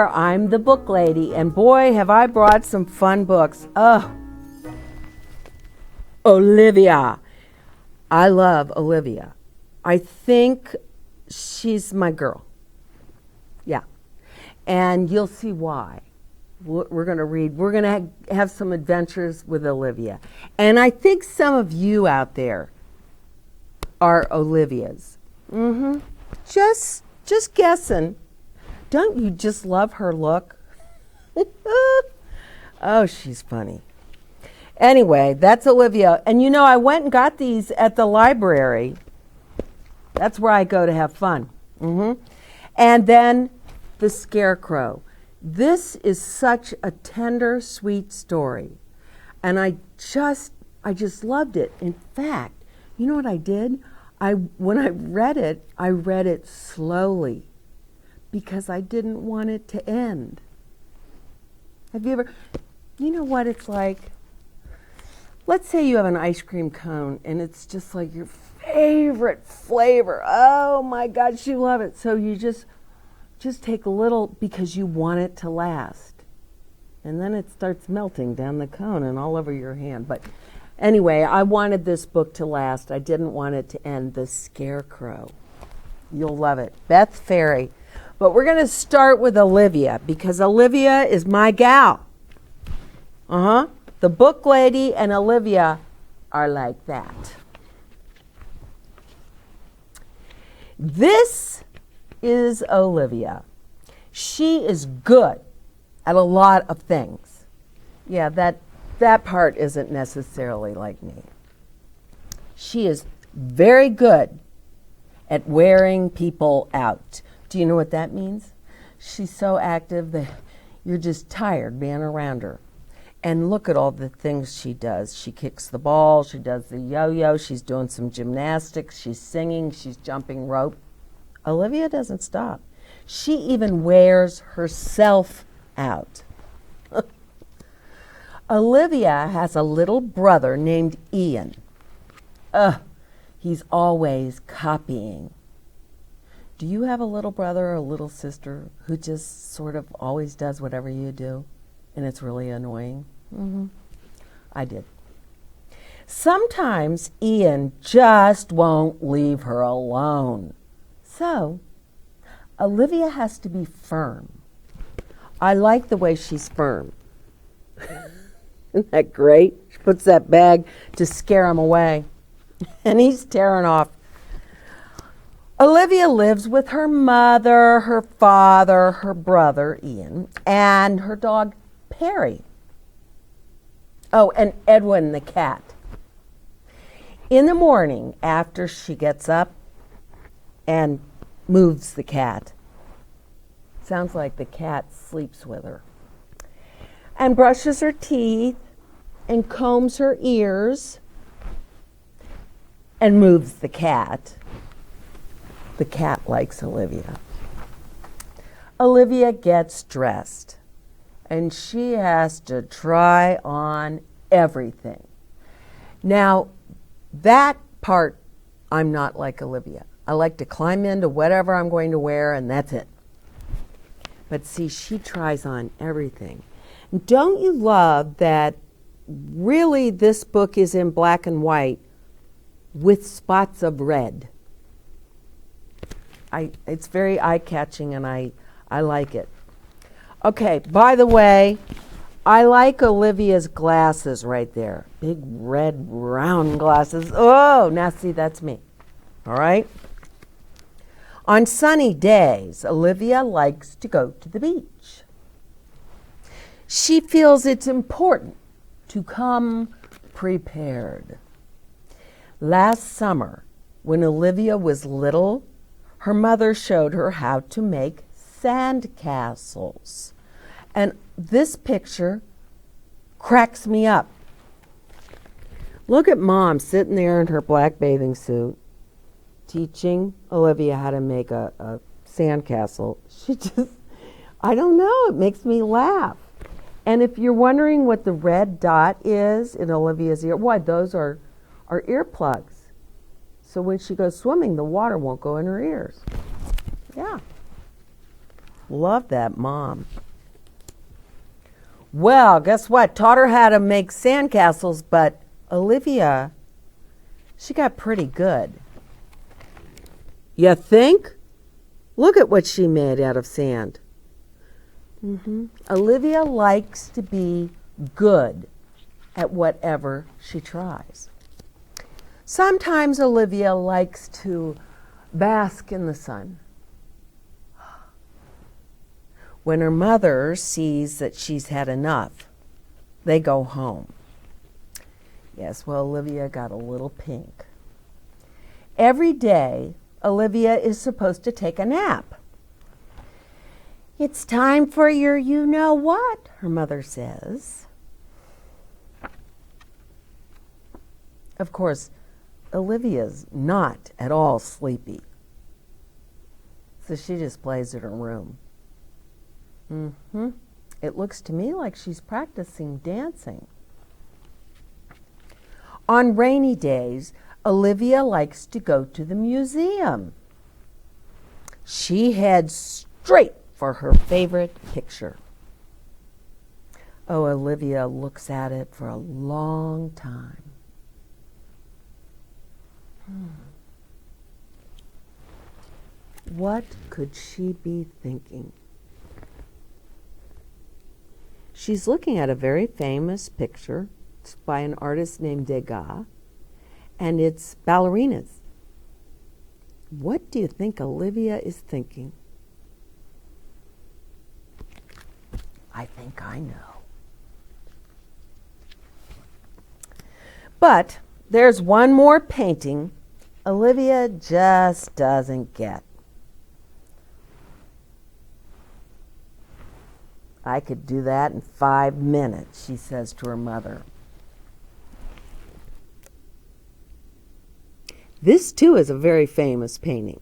there. I'm the book lady, and boy, have I brought some fun books. Oh, Olivia. I love Olivia. I think she's my girl. Yeah. And you'll see why. We're going to read. We're going to have some adventures with Olivia. And I think some of you out there are Olivias. Just guessing. Don't you just love her look? Oh, she's funny. Anyway, that's Olivia. And you know, I went and got these at the library. That's where I go to have fun. And then the Scarecrow. This is such a tender, sweet story. And I just loved it. In fact, you know what I did? When I read it slowly because I didn't want it to end. Have you ever, you know what it's like? Let's say you have an ice cream cone and it's just like your favorite flavor. Oh my gosh, you love it. So you just take a little because you want it to last. And then it starts melting down the cone and all over your hand. But anyway, I wanted this book to last. I didn't want it to end. The Scarecrow. You'll love it. Beth Ferry. But we're going to start with Olivia because Olivia is my gal. The book lady and Olivia are like that. This is Olivia. She is good at a lot of things. Yeah, that part isn't necessarily like me. She is very good at wearing people out. Do you know what that means? She's so active that you're just tired being around her. And look at all the things she does. She kicks the ball, she does the yo-yo, she's doing some gymnastics, she's singing, she's jumping rope. Olivia doesn't stop. She even wears herself out. Olivia has a little brother named Ian. He's always copying. Do you have a little brother or a little sister who just sort of always does whatever you do and it's really annoying? I did. Sometimes Ian just won't leave her alone. So Olivia has to be firm. I like the way she's firm. Isn't that great? She puts that bag to scare him away. And he's tearing off. Olivia lives with her mother, her father, her brother, Ian, and her dog, Perry. Oh, and Edwin the cat. In the morning, after she gets up and moves the cat, sounds like the cat sleeps with her, and brushes her teeth and combs her ears and moves the cat likes Olivia. Olivia gets dressed and she has to try on everything. Now, that part, I'm not like Olivia. I like to climb into whatever I'm going to wear and that's it. But see, she tries on everything. Don't you love that really this book is in black and white with spots of red? It's very eye-catching and I like it. Okay, by the way, I like Olivia's glasses right there. Big red round glasses. Oh, now see, that's me. All right? On sunny days, Olivia likes to go to the beach. She feels it's important to come prepared. Last summer, when Olivia was little, her mother showed her how to make sand castles. And this picture cracks me up. Look at Mom sitting there in her black bathing suit, teaching Olivia how to make a sand castle. She just, I don't know, it makes me laugh. And if you're wondering what the red dot is in Olivia's ear, why, those are earplugs. So when she goes swimming, the water won't go in her ears. Yeah. Love that mom. Well, guess what? Taught her how to make sandcastles, but Olivia, she got pretty good. You think? Look at what she made out of sand. Olivia likes to be good at whatever she tries. Sometimes Olivia likes to bask in the sun. When her mother sees that she's had enough, they go home. Yes, well, Olivia got a little pink. Every day, Olivia is supposed to take a nap. It's time for your you-know-what, her mother says. Of course, Olivia's not at all sleepy, so she just plays in her room. It looks to me like she's practicing dancing. On rainy days, Olivia likes to go to the museum. She heads straight for her favorite picture. Oh, Olivia looks at it for a long time. What could she be thinking? She's looking at a very famous picture. It's by an artist named Degas, and it's ballerinas. What do you think Olivia is thinking? I think I know. But there's one more painting Olivia just doesn't get. I could do that in 5 minutes, she says to her mother. This, too, is a very famous painting.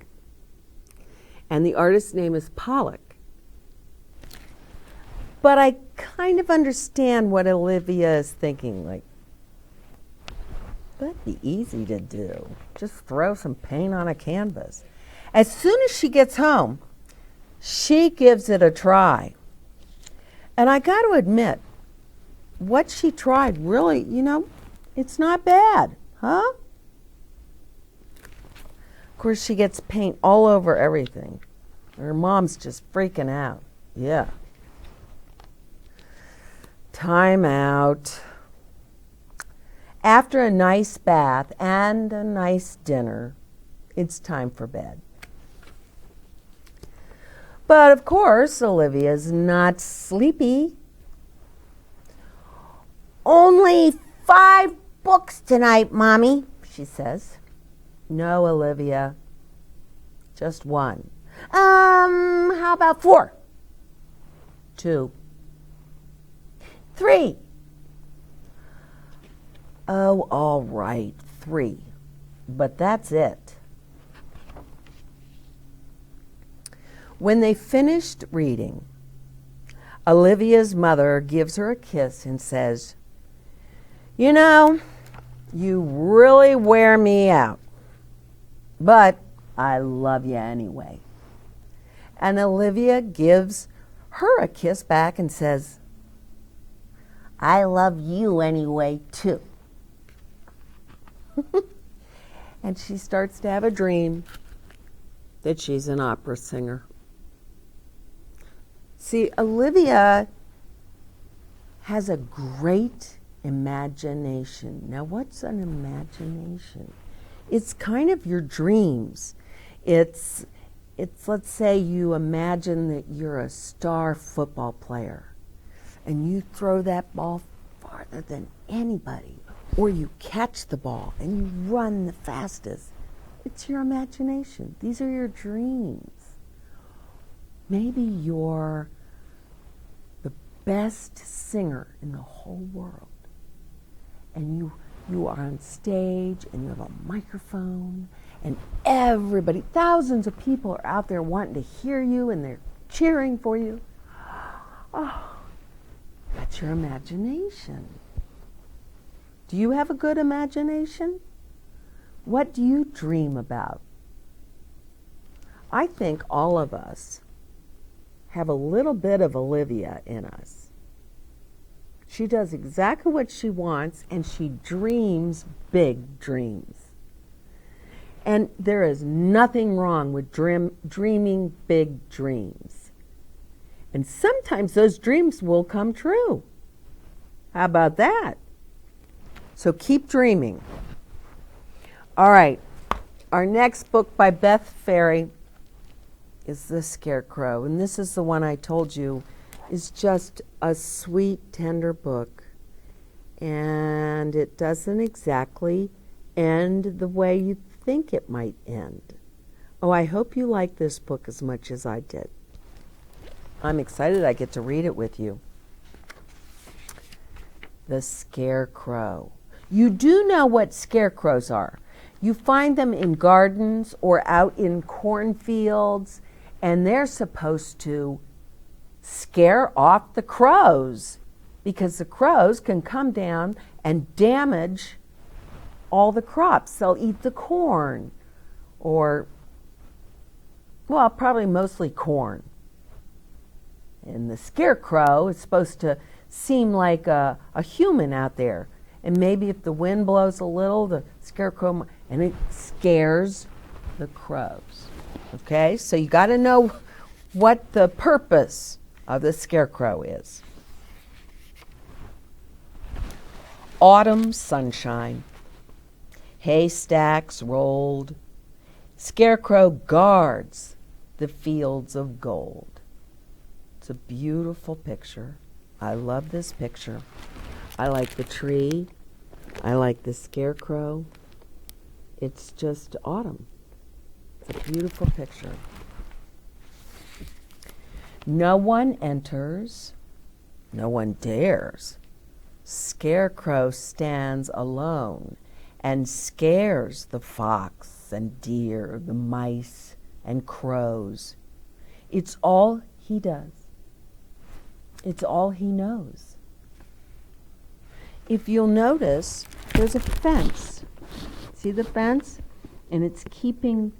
And the artist's name is Pollock. But I kind of understand what Olivia is thinking. Like, that'd be easy to do. Just throw some paint on a canvas. As soon as she gets home, she gives it a try. And I got to admit, what she tried really, it's not bad, huh? Of course, she gets paint all over everything. Her mom's just freaking out. Yeah. Time out. After a nice bath and a nice dinner, it's time for bed. But of course, Olivia's not sleepy. Only 5 books tonight, Mommy, she says. No, Olivia, just 1. How about 4? 2. 3. Oh, all right, 3. But that's it. When they finished reading, Olivia's mother gives her a kiss and says, you really wear me out, but I love you anyway. And Olivia gives her a kiss back and says, I love you anyway, too. And she starts to have a dream that she's an opera singer. See, Olivia has a great imagination. Now, what's an imagination? It's kind of your dreams. It's let's say you imagine that you're a star football player and you throw that ball farther than anybody, or you catch the ball and you run the fastest. It's your imagination. These are your dreams. Maybe you're the best singer in the whole world, and you are on stage and you have a microphone, and everybody, thousands of people are out there wanting to hear you, and they're cheering for you. Oh, that's your imagination. Do you have a good imagination? What do you dream about? I think all of us have a little bit of Olivia in us. She does exactly what she wants, and she dreams big dreams. And there is nothing wrong with dreaming big dreams. And sometimes those dreams will come true. How about that? So keep dreaming. All right. Our next book by Beth Ferry is The Scarecrow. And this is the one I told you is just a sweet, tender book. And it doesn't exactly end the way you think it might end. Oh, I hope you like this book as much as I did. I'm excited I get to read it with you. The Scarecrow. You do know what scarecrows are. You find them in gardens or out in cornfields, and they're supposed to scare off the crows because the crows can come down and damage all the crops. They'll eat the corn or, well, probably mostly corn. And the scarecrow is supposed to seem like a human out there. And maybe if the wind blows a little, the scarecrow, and it scares the crows. Okay, so you got to know what the purpose of the scarecrow is. Autumn sunshine. Haystacks rolled. Scarecrow guards the fields of gold. It's a beautiful picture. I love this picture. I like the tree. I like the scarecrow. It's just autumn. It's a beautiful picture. No one enters. No one dares. Scarecrow stands alone and scares the fox and deer, the mice and crows. It's all he does. It's all he knows. If you'll notice, there's a fence. See the fence? And it's keeping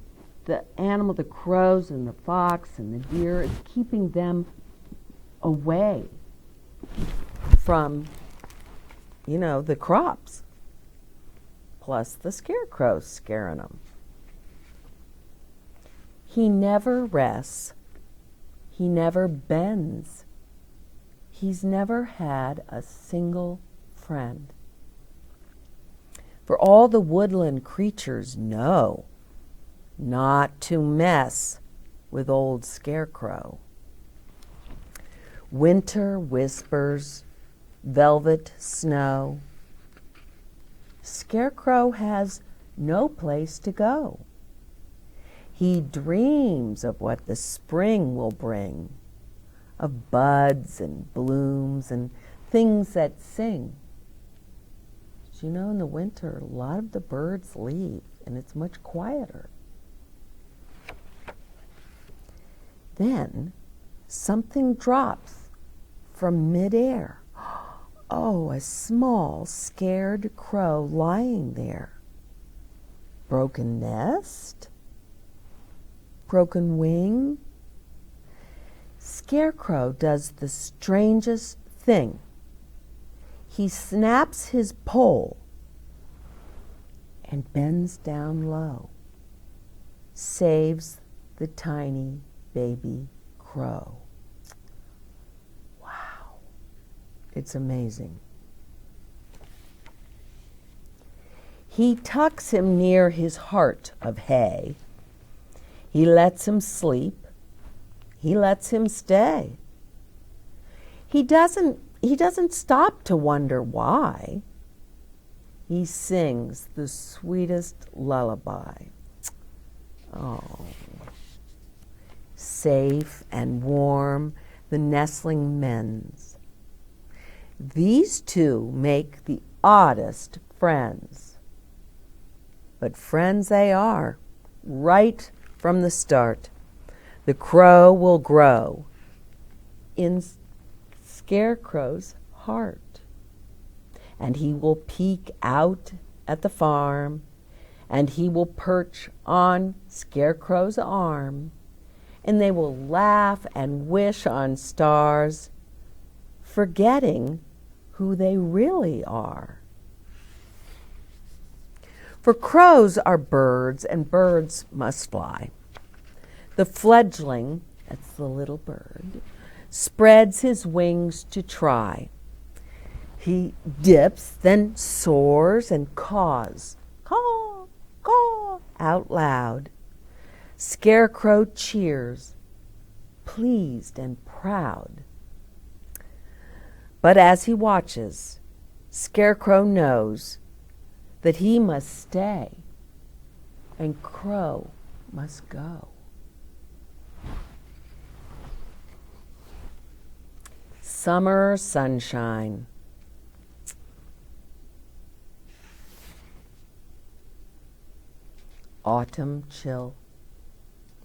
the animal, the crows and the fox and the deer, it's keeping them away from, the crops. Plus the scarecrows scaring them. He never rests. He never bends. He's never had a single friend. For all the woodland creatures know not to mess with old Scarecrow. Winter whispers, velvet snow. Scarecrow has no place to go. He dreams of what the spring will bring, of buds and blooms and things that sing. In the winter, a lot of the birds leave, and it's much quieter. Then something drops from midair. Oh, a small, scared crow lying there. Broken nest? Broken wing? Scarecrow does the strangest thing. He snaps his pole and bends down low, saves the tiny baby crow. Wow, it's amazing. He tucks him near his heart of hay. He lets him sleep. He lets him stay. He doesn't stop to wonder why. He sings the sweetest lullaby. Oh, safe and warm, the nestling mends. These two make the oddest friends. But friends they are, right from the start. The crow will grow in Scarecrow's heart, and he will peek out at the farm, and he will perch on Scarecrow's arm, and they will laugh and wish on stars, forgetting who they really are. For crows are birds, and birds must fly. The fledgling, that's the little bird, spreads his wings to try. He dips, then soars and caws, caw, caw, out loud. Scarecrow cheers, pleased and proud. But as he watches, Scarecrow knows that he must stay and Crow must go. Summer sunshine. Autumn chill.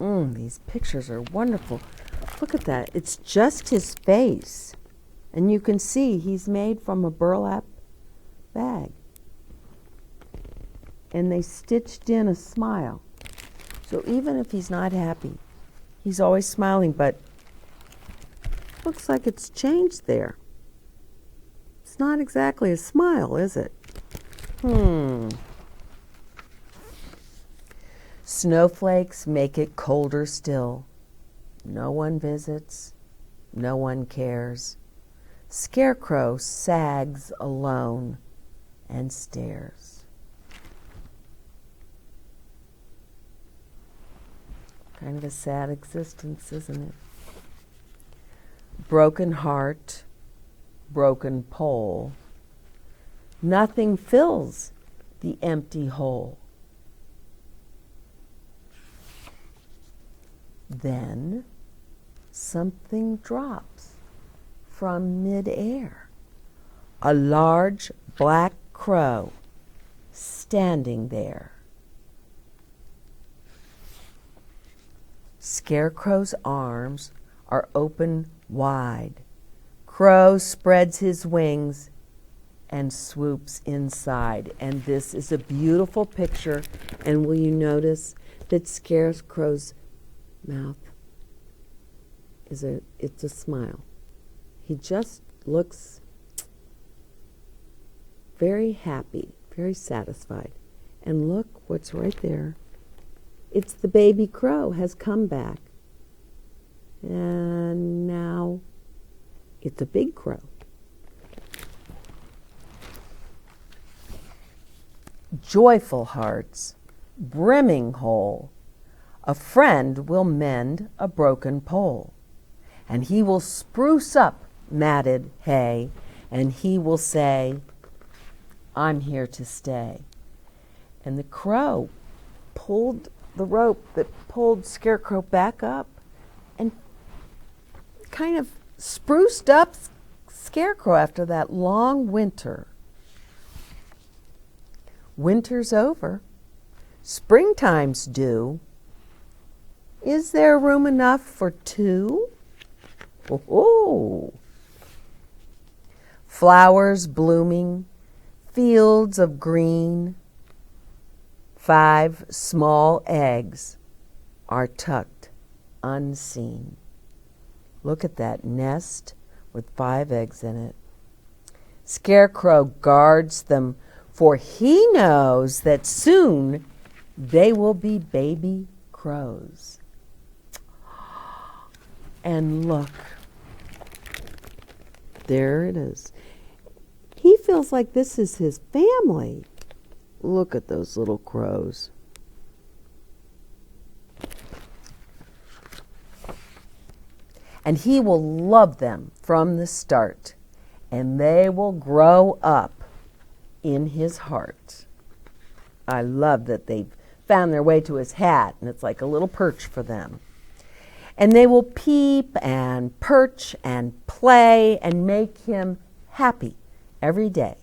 These pictures are wonderful. Look at that. It's just his face. And you can see he's made from a burlap bag. And they stitched in a smile. So even if he's not happy, he's always smiling, but looks like it's changed there. It's not exactly a smile, is it? Snowflakes make it colder still. No one visits, no one cares. Scarecrow sags alone and stares. Kind of a sad existence, isn't it? Broken heart, broken pole. Nothing fills the empty hole. Then something drops from midair. A large black crow standing there. Scarecrow's arms are open wide. Crow spreads his wings and swoops inside. And this is a beautiful picture. And will you notice that Scarecrow's mouth it's a smile. He just looks very happy, very satisfied. And look what's right there. It's the baby crow has come back. And now it's a big crow. Joyful hearts, brimming whole, a friend will mend a broken pole, and he will spruce up matted hay, and he will say, I'm here to stay. And the crow pulled the rope that pulled Scarecrow back up and kind of spruced up Scarecrow after that long winter. Winter's over. Springtime's due. Is there room enough for two? Oh. Flowers blooming, fields of green. 5 small eggs are tucked unseen. Look at that nest with 5 eggs in it. Scarecrow guards them, for he knows that soon they will be baby crows. And look, there it is. He feels like this is his family. Look at those little crows. And he will love them from the start, and they will grow up in his heart. I love that they've found their way to his hat, and it's like a little perch for them. And they will peep and perch and play and make him happy every day.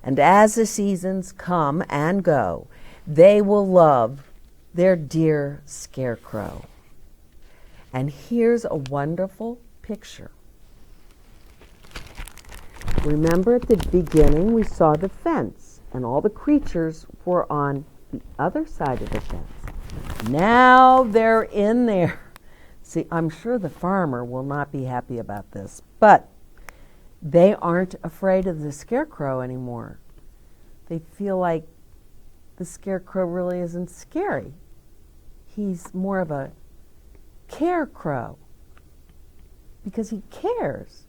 And as the seasons come and go, they will love their dear Scarecrow. And here's a wonderful picture. Remember at the beginning we saw the fence and all the creatures were on the other side of the fence. Now they're in there. See, I'm sure the farmer will not be happy about this, but they aren't afraid of the Scarecrow anymore. They feel like the Scarecrow really isn't scary. He's more of a carecrow because he cares.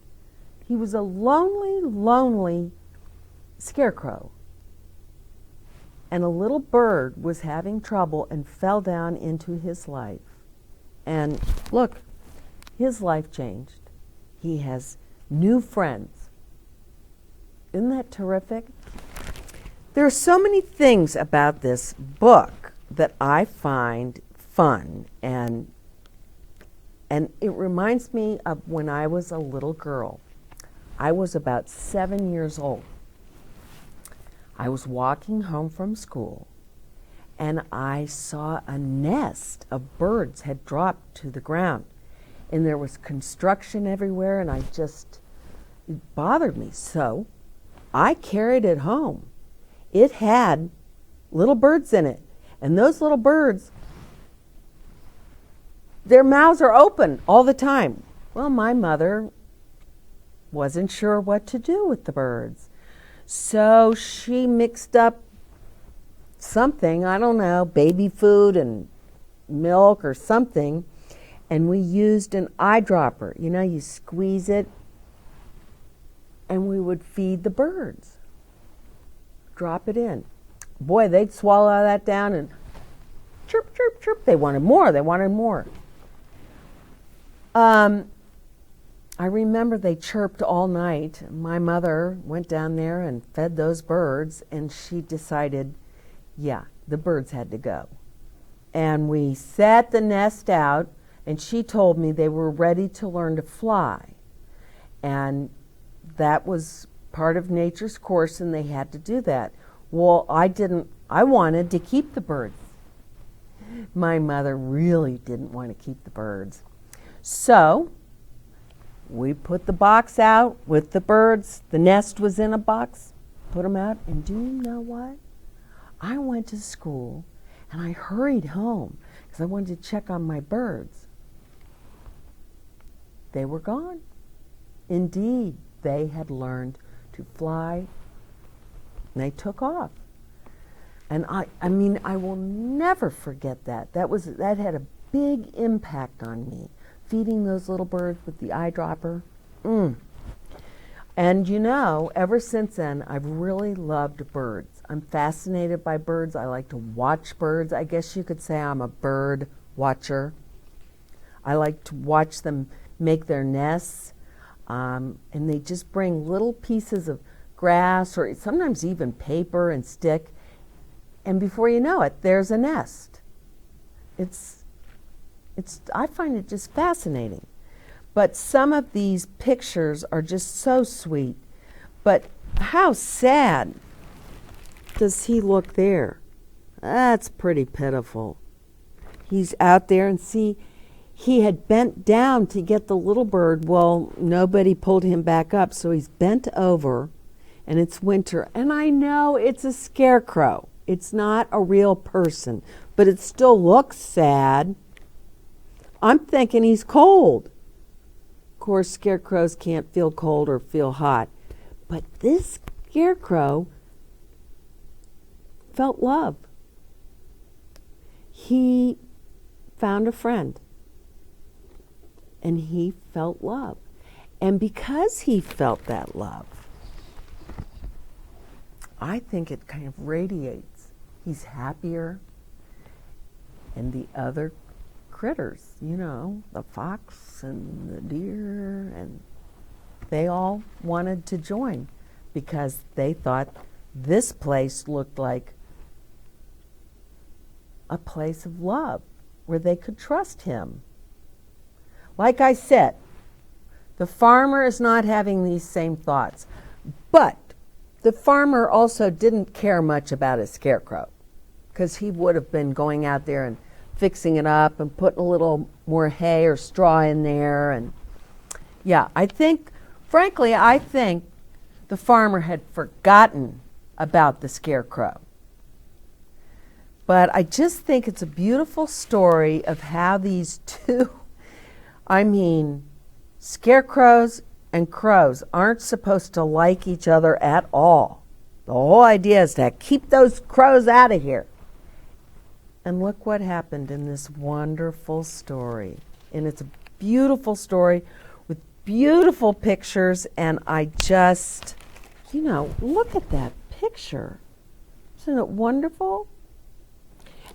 He was a lonely, lonely Scarecrow. And a little bird was having trouble and fell down into his life. And look, his life changed. He has new friends. Isn't that terrific? There are so many things about this book that I find fun, and it reminds me of when I was a little girl. I was about 7 years old. I was walking home from school, and I saw a nest of birds had dropped to the ground, and there was construction everywhere, and it bothered me. So I carried it home. It had little birds in it, and those little birds, their mouths are open all the time. Well, my mother wasn't sure what to do with the birds. So she mixed up something, I don't know, baby food and milk or something, and we used an eyedropper. You know, you squeeze it, and we would feed the birds. Drop it in. Boy, they'd swallow that down and chirp, chirp, chirp. They wanted more. They wanted more. I remember they chirped all night. My mother went down there and fed those birds, and she decided, yeah, the birds had to go. And we set the nest out, and she told me they were ready to learn to fly. And that was part of nature's course, and they had to do that. Well, I wanted to keep the birds. My mother really didn't want to keep the birds. So we put the box out with the birds. The nest was in a box. Put them out, and do you know what? I went to school, and I hurried home because I wanted to check on my birds. They were gone. Indeed, they had learned to fly, and they took off. And I mean, I will never forget that. That had a big impact on me, feeding those little birds with the eyedropper. And you know, ever since then, I've really loved birds. I'm fascinated by birds. I like to watch birds. I guess you could say I'm a bird watcher. I like to watch them make their nests. And they just bring little pieces of grass or sometimes even paper and stick. And before you know it, there's a nest. I find it just fascinating. But some of these pictures are just so sweet. But how sad does he look there? That's pretty pitiful. He's out there, and see, he had bent down to get the little bird. Well, nobody pulled him back up, so he's bent over, and it's winter. And I know it's a scarecrow. It's not a real person, but it still looks sad. I'm thinking he's cold. Of course, scarecrows can't feel cold or feel hot, but this scarecrow felt love. He found a friend, and he felt love. And because he felt that love, I think it kind of radiates. He's happier, and the other critters, you know, the fox and the deer, and they all wanted to join because they thought this place looked like a place of love where they could trust him. Like I said, the farmer is not having these same thoughts, but the farmer also didn't care much about his scarecrow because he would have been going out there and fixing it up and putting a little more hay or straw in there. And yeah, I think the farmer had forgotten about the scarecrow. But I just think it's a beautiful story of how these two I mean, scarecrows and crows aren't supposed to like each other at all. The whole idea is to keep those crows out of here. And look what happened in this wonderful story. And it's a beautiful story with beautiful pictures. And I just, look at that picture. Isn't it wonderful?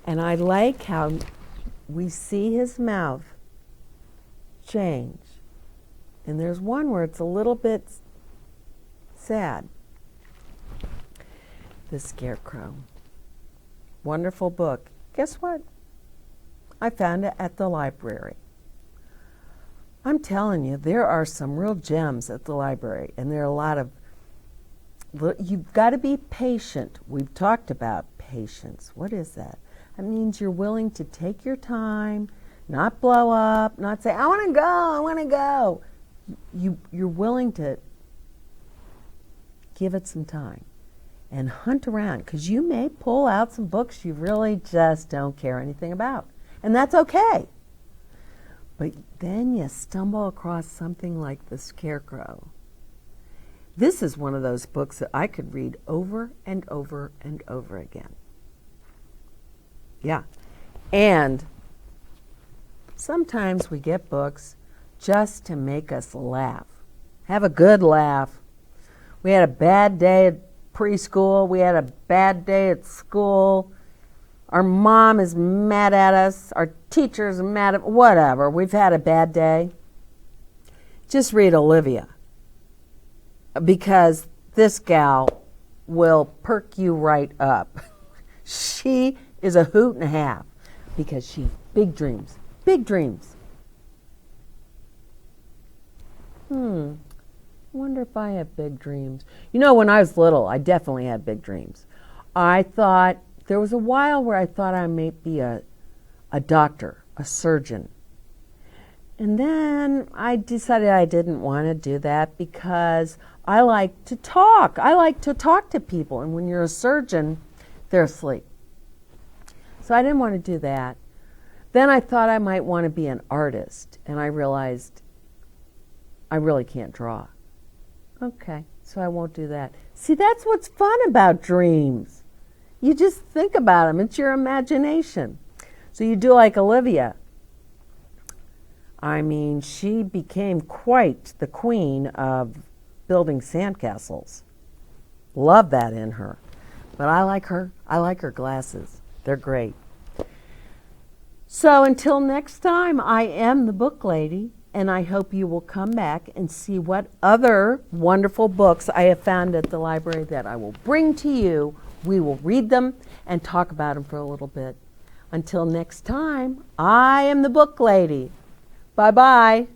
And I like how we see his mouth change. And there's one where it's a little bit sad. The Scarecrow. Wonderful book. Guess what? I found it at the library. I'm telling you, there are some real gems at the library, and there are a lot of, you've got to be patient. We've talked about patience. What is that? That means you're willing to take your time, not blow up, not say, I want to go. You're willing to give it some time and hunt around, because you may pull out some books you really just don't care anything about. And that's okay. But then you stumble across something like The Scarecrow. This is one of those books that I could read over and over and over again. Yeah. And sometimes we get books just to make us laugh. Have a good laugh. We had a bad day at preschool. We had a bad day at school. Our mom is mad at us. Our teacher's mad at whatever. We've had a bad day. Just read Olivia, because this gal will perk you right up. She is a hoot and a half, because she big dreams. Big dreams. Wonder if I have big dreams. When I was little, I definitely had big dreams. There was a while where I thought I might be a doctor, a surgeon. And then I decided I didn't want to do that, because I like to talk. I like to talk to people. And when you're a surgeon, they're asleep. So I didn't want to do that. Then I thought I might want to be an artist. And I realized I really can't draw. Okay, so I won't do that. See, that's what's fun about dreams. You just think about them. It's your imagination. So you do like Olivia. I mean, she became quite the queen of building sandcastles. Love that in her. But I like her glasses. They're great. So until next time, I am the book lady, and I hope you will come back and see what other wonderful books I have found at the library that I will bring to you. We will read them and talk about them for a little bit. Until next time, I am the book lady. Bye-bye.